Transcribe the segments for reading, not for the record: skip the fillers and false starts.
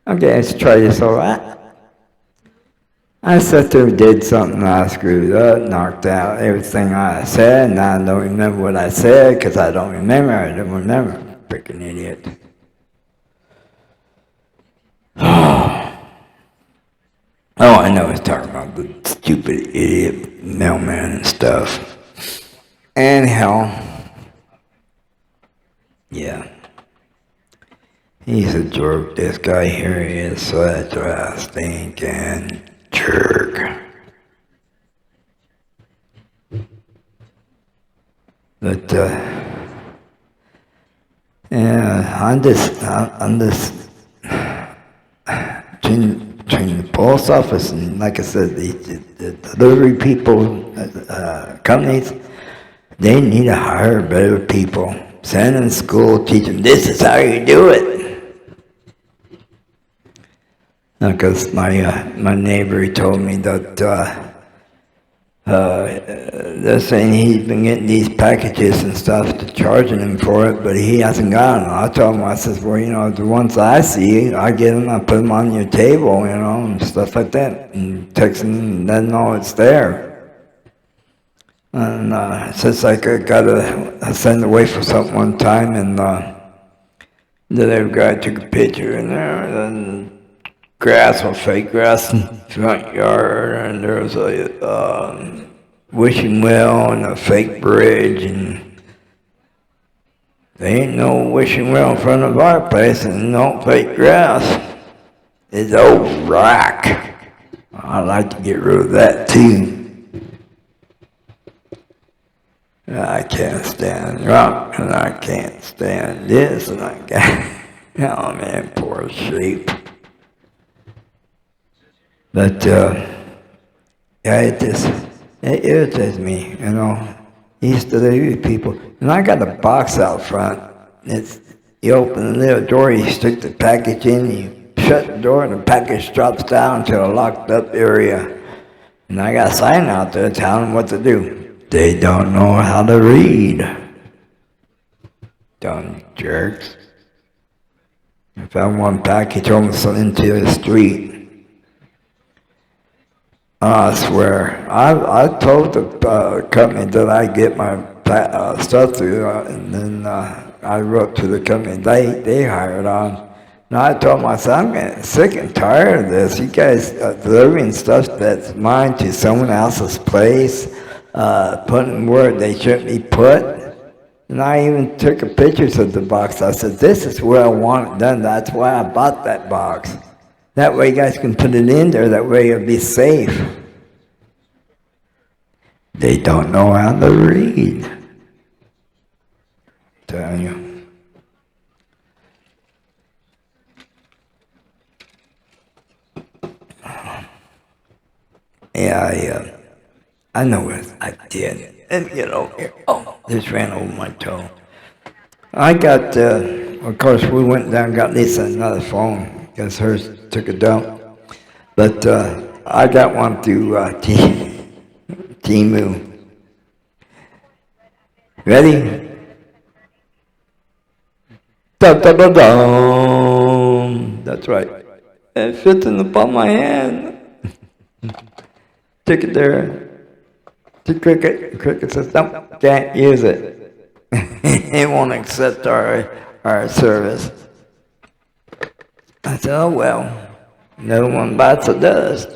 Okay, let's try this. So I sat there and did something I screwed up, knocked out everything I said, and I don't remember what I said because I don't remember. I don't remember. Freaking idiot. Oh, I know he's talking about the stupid idiot mailman and stuff. Anyhow, yeah. He's a jerk. This guy here is such a stinking jerk. But, yeah, I'm just between the post office and, like I said, the delivery people, companies, they need to hire better people. Send them to school, teach them this is how you do it. Because my neighbor told me that they're saying he's been getting these packages and stuff, to charging him for it, but he hasn't gotten them. I told him, I says, well, the ones I see, I get them, I put them on your table, and stuff like that, and text them and let them know it's there. And since I got send away for something one time, and the other guy took a picture in there, and grass or fake grass in the front yard, and there was a wishing well and a fake bridge, and there ain't no wishing well in front of our place and no fake grass. It's old rock. I'd like to get rid of that too. I can't stand rock, and I can't stand this, and I can't. Oh man, poor sheep. But, yeah, it irritates me, He's delivery people. And I got a box out front. You open the little door, you stick the package in, you shut the door, and the package drops down to a locked up area. And I got a sign out there telling them what to do. They don't know how to read. Dumb jerks. I found one package almost into the street. I swear, I told the company that I get my stuff through, and then I wrote to the company they hired on. And I told myself, I'm getting sick and tired of this. You guys delivering stuff that's mine to someone else's place, putting where they shouldn't be put. And I even took pictures of the box. I said, this is where I want it done. That's why I bought that box. That way you guys can put it in there. That way it'll be safe. They don't know how to read. I'm telling you. Yeah, I know what I did. Let me get over here. Oh, this ran over my toe. I got, of course, we went down and got Lisa another phone because hers took a dump. But I got one through Timu. Ready? Da-da-da-dum. That's right. It fits in the palm of my hand. Stick it there. To Cricket. Cricket says, no, can't use it. It won't accept our service. I said, oh well, no one bites the dust.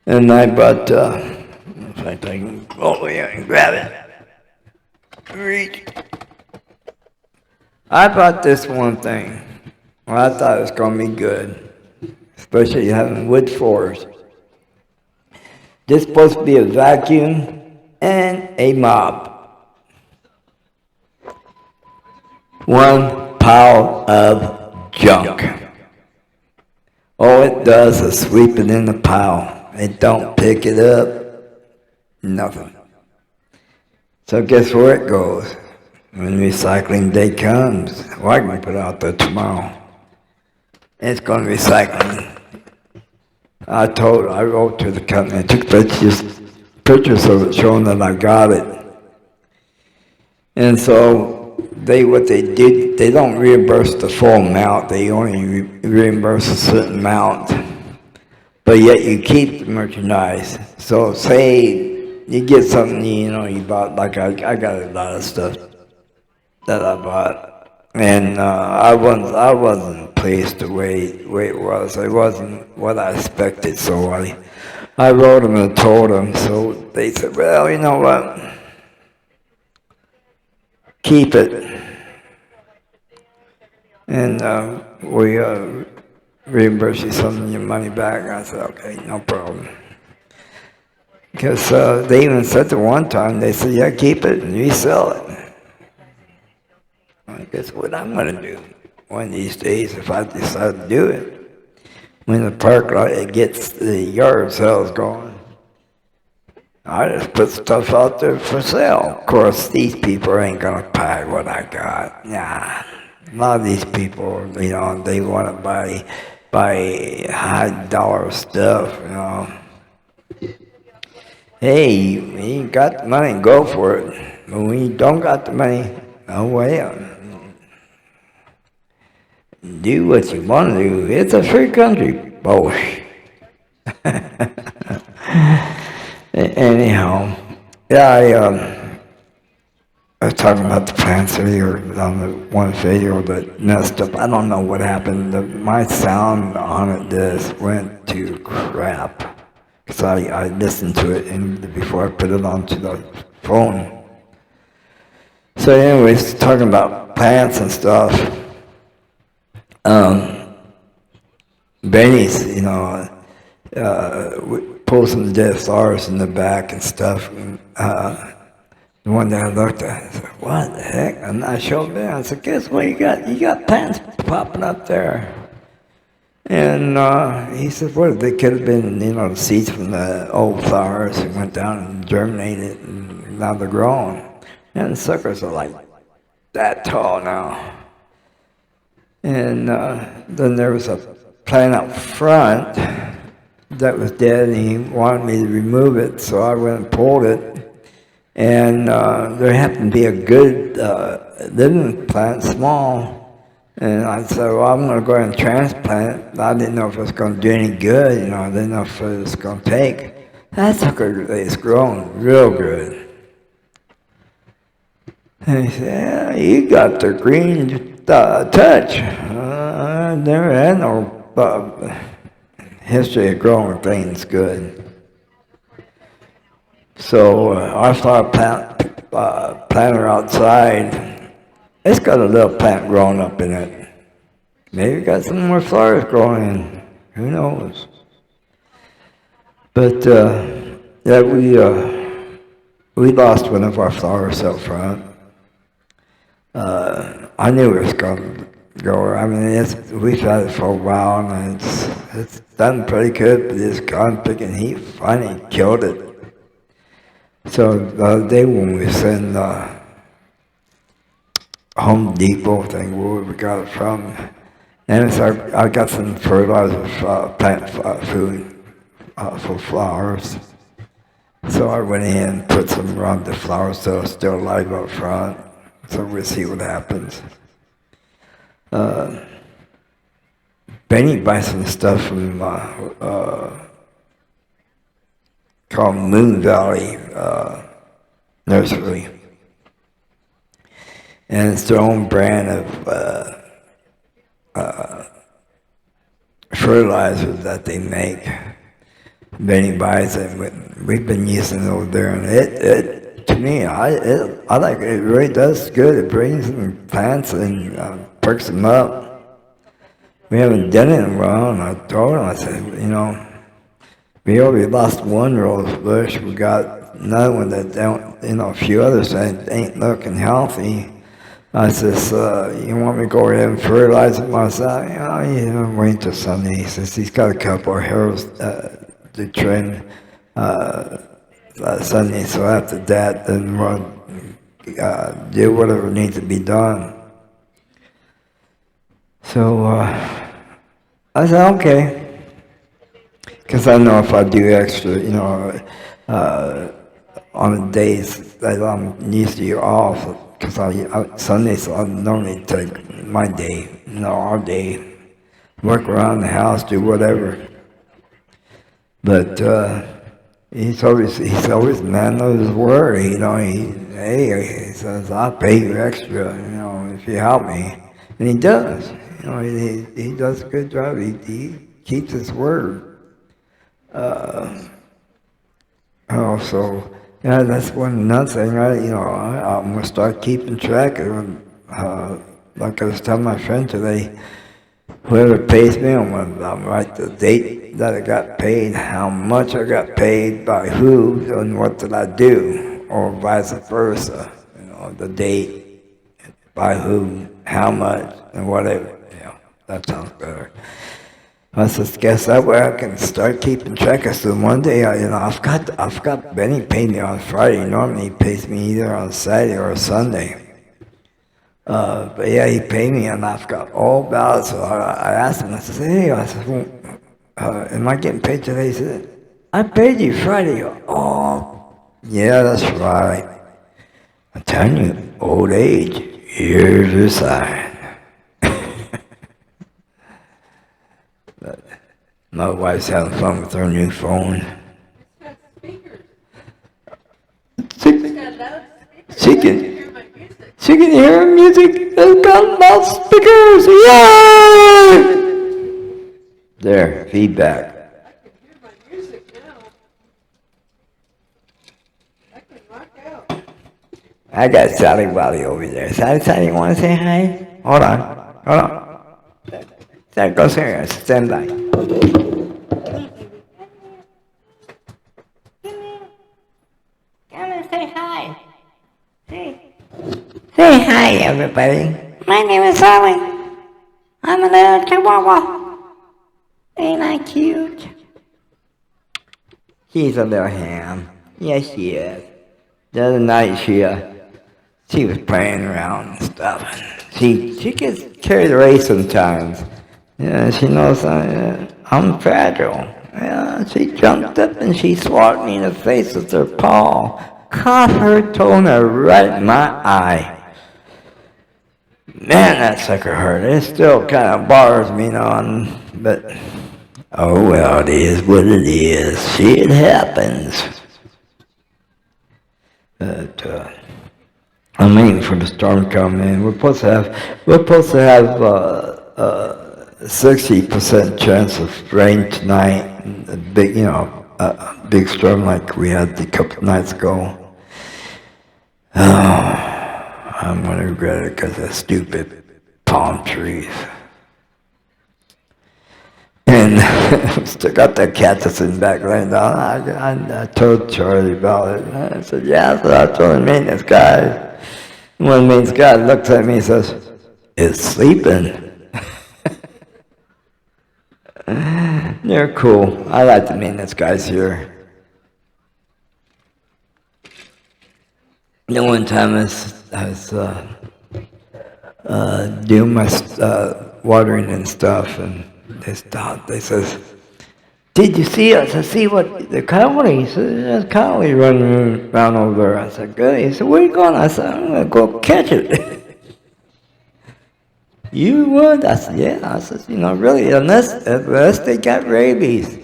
And I bought, in fact, I can go over here and grab it. Reach. I bought this one thing. Well, I thought it was going to be good, especially having wood floors. This is supposed to be a vacuum and a mop. One pile of junk. All it does is sweep it in the pile. It don't pick it up. Nothing. So guess where it goes? When recycling day comes, well, I can put it out there tomorrow. It's going to recycling. I wrote to the company, I took pictures of it showing that I got it. And so what they do, they don't reimburse the full amount. They only reimburse a certain amount, but yet you keep the merchandise. So say you get something, you bought, like I got a lot of stuff that I bought, and I wasn't pleased the way it was. It wasn't what I expected, so I wrote them and told them. So they said, well, you know what, keep it, and we reimburse you some of your money back. I said, okay, no problem. Because they even said the one time, they said, yeah, keep it and resell it. I guess what I'm going to do one of these days, if I decide to do it, when the park lot it gets the yard sales going, I just put stuff out there for sale. Of course, these people ain't going to buy what I got. Nah. A lot of these people, they want to buy high dollar stuff, Hey, you got the money, go for it. But when you don't got the money, no way. Do what you want to do. It's a free country. Bullshit. Anyhow, yeah, I was talking about the plants earlier on the one video that messed up. I don't know what happened. My sound on it just went to crap. Because I listened to it before I put it onto the phone. So anyways, talking about plants and stuff, Benny's, pulled some dead flowers in the back and stuff. And, the one that I looked at, I said, what the heck? And I showed Ben, I said, guess what you got? You got plants popping up there. And he said, well, they could have been, the seeds from the old flowers that went down and germinated, and now they're growing. And the suckers are like that tall now. And then there was a plant up front that was dead, and he wanted me to remove it, so I went and pulled it. And there happened to be a good living plant, small. And I said, well, I'm going to go ahead and transplant it. I didn't know if it was going to do any good, I didn't know if it was going to take. That sucker is growing real good. And he said, yeah, you got the green touch. I never had no history of growing things good. So our flower planter outside, it's got a little plant growing up in it. Maybe got some more flowers growing in. Who knows? But yeah, we lost one of our flowers out front. I knew it was going to go. I mean, we've had it for a while, and it's done pretty good, but it's gone big, and he finally killed it. So the other day when we was in Home Depot thing, where we got it from, and I got some fertilizer, plant food for flowers. So I went in and put some around the flowers that are still alive up front. So we'll see what happens. Benny buys some stuff from called Moon Valley Nursery. And it's their own brand of fertilizer that they make. Benny buys it. We've been using it over there, and it to me, I like it. It really does good. It brings in plants and perks them up. We haven't done it in a while, and I told him, I said, we already lost one rose bush. We got another one that don't, a few others that ain't looking healthy. I says, you want me to go ahead and fertilize it myself? Wait till Sunday. He says he's got a couple of hairs to trim Sunday, so after that, then we'll do whatever needs to be done. So I said, okay. Because I know if I do extra, on the days that I'm usually off, because Sundays I normally take my day, our day, work around the house, do whatever. But he's always a man of his word. He says, I'll pay you extra, if you help me. And he does. He does a good job. He keeps his word. So that's one another thing. I'm gonna start keeping track of. Like I was telling my friend today, whoever pays me, I'm gonna write the date that I got paid, how much I got paid, by who, and what did I do, or vice versa. The date, by who, how much, and whatever. That sounds better. I just guess that way I can start keeping track. So one day, I've got Benny paid me on Friday. Normally he pays me either on Saturday or Sunday. But yeah, he paid me, and I've got all about it. So I asked him. I said, "Hey, am I getting paid today?" He said, "I paid you Friday." Oh, yeah, that's right. I'm telling you, old age, here's a sign. But my wife's having fun with her new phone. She can hear music. It's got loudspeakers. Yay! There, feedback. I can hear my music now. I can rock out. I got Sally Wally over there. Sally, you want to say hi? Hold on. Sally, go here. Stand by. Come and say hi. Say hi, everybody. My name is Sally. I'm a little chihuahua. Ain't I cute? She's a little ham. Yes, she is. The other night, she was playing around and stuff. She gets carried away sometimes. She knows I'm fragile. She jumped up and she swatted me in the face with her paw. Caught her toenail right in my eye. Man, that sucker hurt. It still kind of bothers me, but oh well, it is what it is. Shit happens. But I'm waiting for the storm to come in. We're supposed to have 60% chance of rain tonight. A big, a big storm like we had a couple nights ago. Oh, I'm gonna regret it because of stupid palm trees. And still got that cat that's in the back laying down. I told Charlie about it. I said, yeah, so I told the maintenance guy. One maintenance guy looks at me and says, it's sleeping. They're cool. I like the maintenance guys here. One time I was doing my watering and stuff, and they stopped. They says, "Did you see us? I see what the coyote." He said, "There's a coyote running around over there." I said, "Good." He said, "Where are you going?" I said, "I'm gonna go catch it." You would? I said, "Yeah." I said, really, unless they got rabies,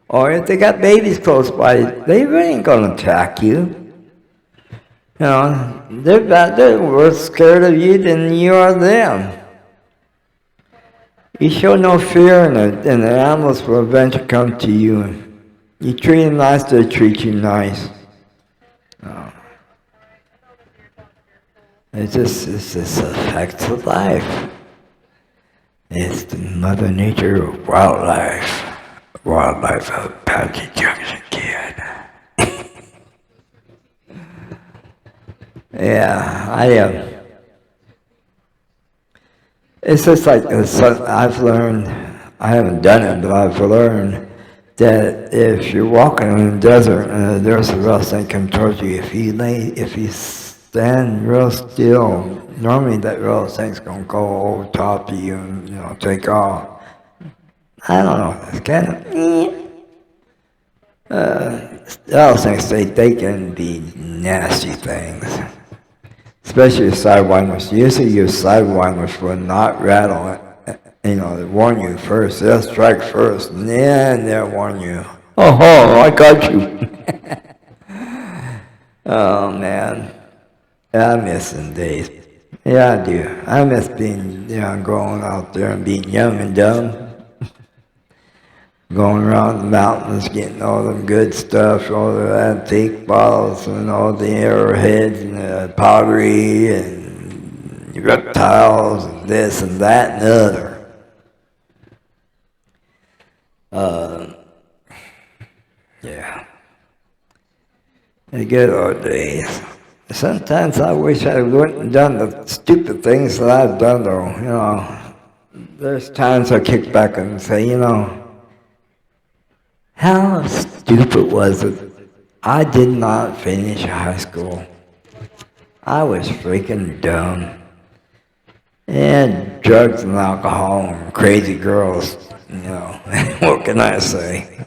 or if they got babies close by, they really ain't gonna attack you. They're worse scared of you than you are them. You show no fear, and the animals will eventually come to you. You treat them nice, they treat you nice. It's just a fact of life. It's the Mother Nature of wildlife. Wildlife of Apache Junction Kid. Yeah, it's just like I've learned, I haven't done it, but I've learned that if you're walking in the desert and there's a rattlesnake coming towards you, if you stand real still, normally that rattlesnake's gonna go over top of you and take off. I don't know. It's kind of rattlesnakes. They can be nasty things. especially your sidewinders. Usually your sidewinders will not rattle. They warn you first. They'll strike first, and then they'll warn you. Oh, I got you. Oh, man. I miss them days. Yeah, I do. I miss being, going out there and being young and dumb. Going around the mountains, getting all them good stuff, all the antique bottles and all the arrowheads and the pottery and reptiles and this and that and the other. Yeah. The good old days. Sometimes I wish I wouldn't done the stupid things that I've done, though. There's times I kick back and say, how stupid was it? I did not finish high school. I was freaking dumb. And drugs and alcohol and crazy girls, what can I say?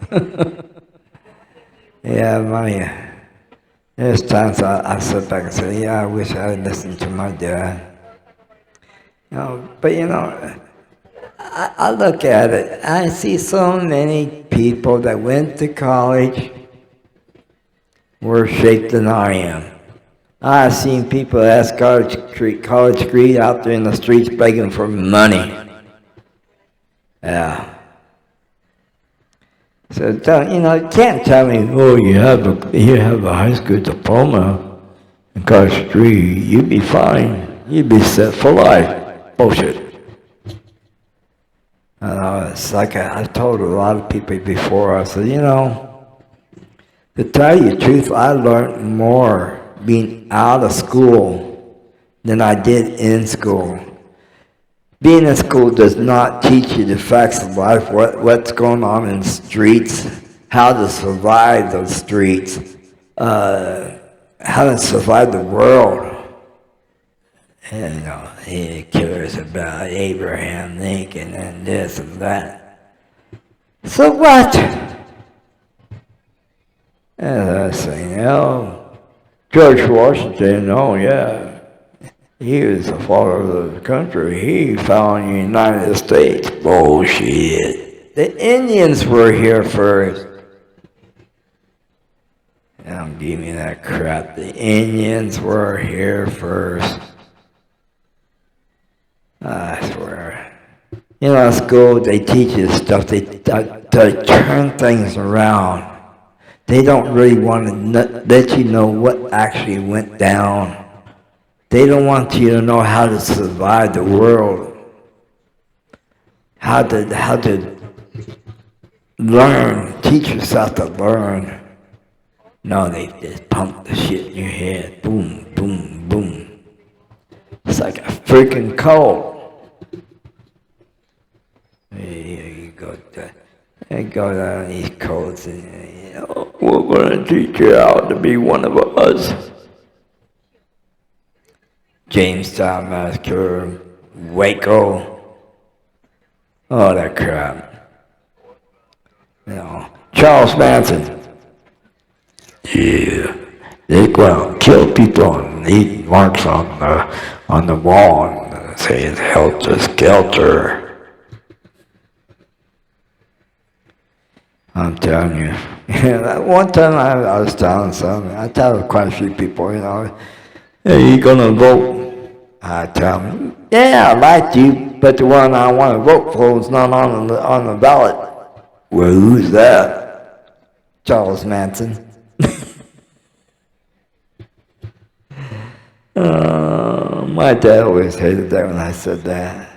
Yeah, there's times I sit back and say, I wish I had listened to my dad. But I look at it, I see so many people that went to college worse shape than I am. I've seen people ask college degree out there in the streets begging for money. Yeah. So you can't tell me, you have a high school diploma and college degree, you'd be fine, you'd be set for life. Bullshit. It's like I've told a lot of people before. I said, to tell you the truth, I learned more being out of school than I did in school. Being in school does not teach you the facts of life, what's going on in the streets, how to survive those streets, how to survive the world. He cares about Abraham Lincoln and this and that. So what? As I was saying, George Washington, he was the father of the country. He founded the United States. Bullshit. The Indians were here first. Don't give me that crap. The Indians were here first. I swear. At school, they teach you stuff. They turn things around. They don't really want to let you know what actually went down. They don't want you to know how to survive the world. How to learn. Teach yourself to learn. No, they just pump the shit in your head. Boom, boom, boom. It's like a freaking cult. You go down these cults and, we're going to teach you how to be one of us. Jamestown Massacre, Waco, all that crap. Charles Manson. Yeah, they go out and kill people and leave marks on the wall and say it's helter skelter. I'm telling you. One time I was telling something. I tell quite a few people, hey, you gonna vote? I tell them, yeah, I'd like to, but the one I want to vote for is not on the ballot. Well, who's that? Charles Manson. My dad always hated that when I said that.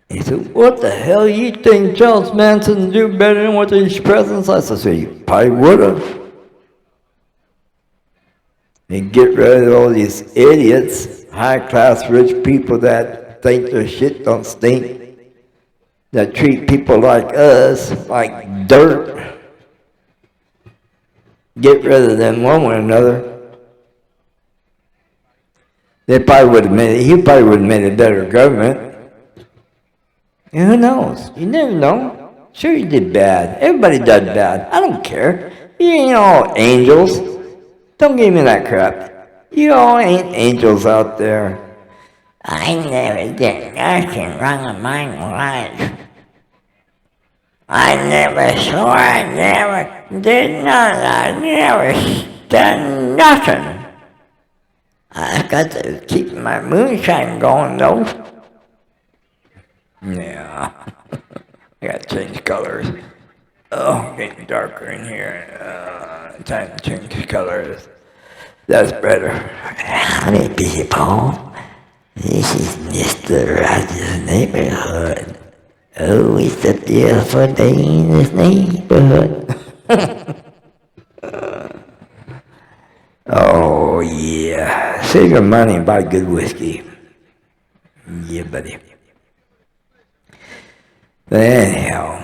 He said, what the hell, you think Charles Manson do better than what these presidents? I said, you probably would have. And get rid of all these idiots, high-class rich people that think their shit don't stink, that treat people like us like dirt. Get rid of them one way or another. They probably would have made it. He probably would have made a better government. And who knows? You never know. Sure, you did bad. Everybody did bad. I don't care. You ain't all angels. Don't give me that crap. You all ain't angels out there. I never did nothing wrong in my life. I never swore, I never did nothing, I never done nothing. I've got to keep my moonshine going though. Yeah. I gotta change colors. Oh, getting darker in here. Time to change colors. That's better. Howdy, people. This is Mr. Rogers' neighborhood. Oh, it's a beautiful day in this neighborhood. Oh, yeah. Save your money and buy good whiskey. Yeah, buddy. But anyhow,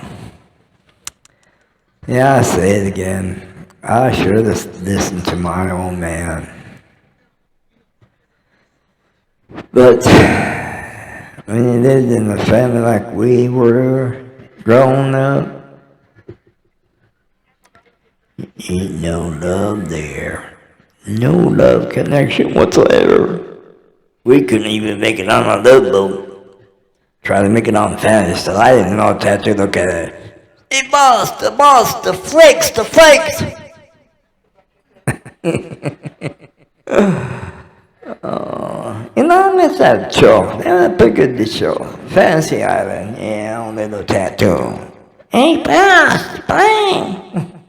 yeah, I'll say it again. I sure listen to my old man. But when you lived in a family like we were growing up, ain't no love there. No love connection whatsoever. We couldn't even make it on a love boat. Try to make it on fantasy stuff. I didn't know tattoo. Look at it. The boss, the flakes. You know, I miss that show. That pretty good show. Fantasy Island. Yeah, little tattoo. Hey, boss, bang!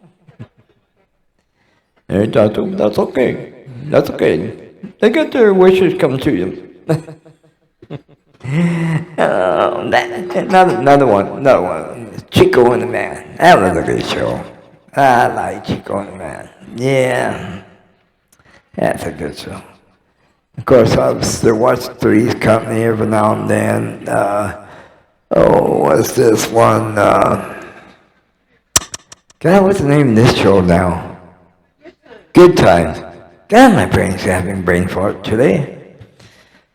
Hey, tattoo. That's okay. That's okay. They get their wishes come to you. Another one. Chico and the Man. That was a good show. I like Chico and the Man. Yeah, that's a good show. Of course, I still watch Three's Company every now and then. What's this one? God, what's the name of this show now? Good Times. God, my brain's having brain fart today.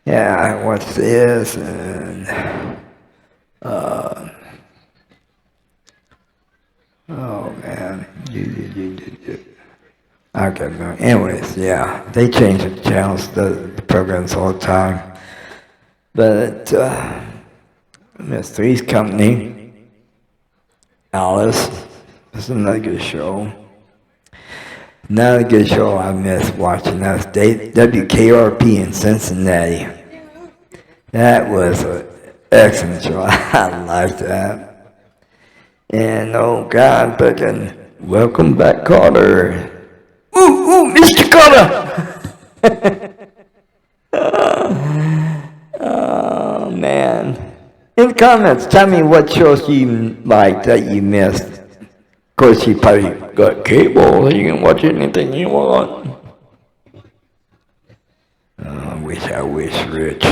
Yeah, what's this? And, oh man. Okay, no. Anyways, yeah, they change the channels, the programs all the time. But Miss Three's Company, Alice, is another good show. Another good show I miss watching. That's WKRP in Cincinnati. That was an excellent show. I liked that. And oh God, fucking welcome back, Carter. Ooh, Mr. Carter! Oh man. In the comments, tell me what shows you liked that you missed. Of course, you probably got cable, you can watch anything you want. I wish rich.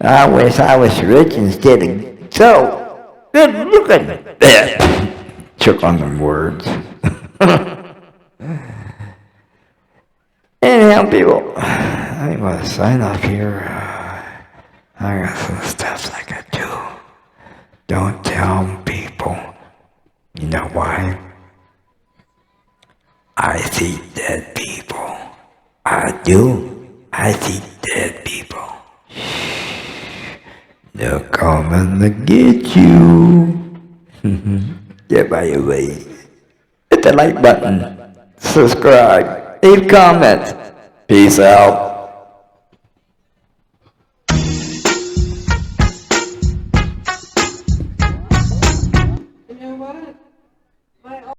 I wish I was rich instead of so good looking. Took on them words. Anyhow, people, I'm going to sign off here. I got some stuff like I do. Don't tell people. You know why? I see dead people. I do. I see dead people. They're coming to get you. Yeah, by the way, hit the like button, subscribe, leave comments. Peace out.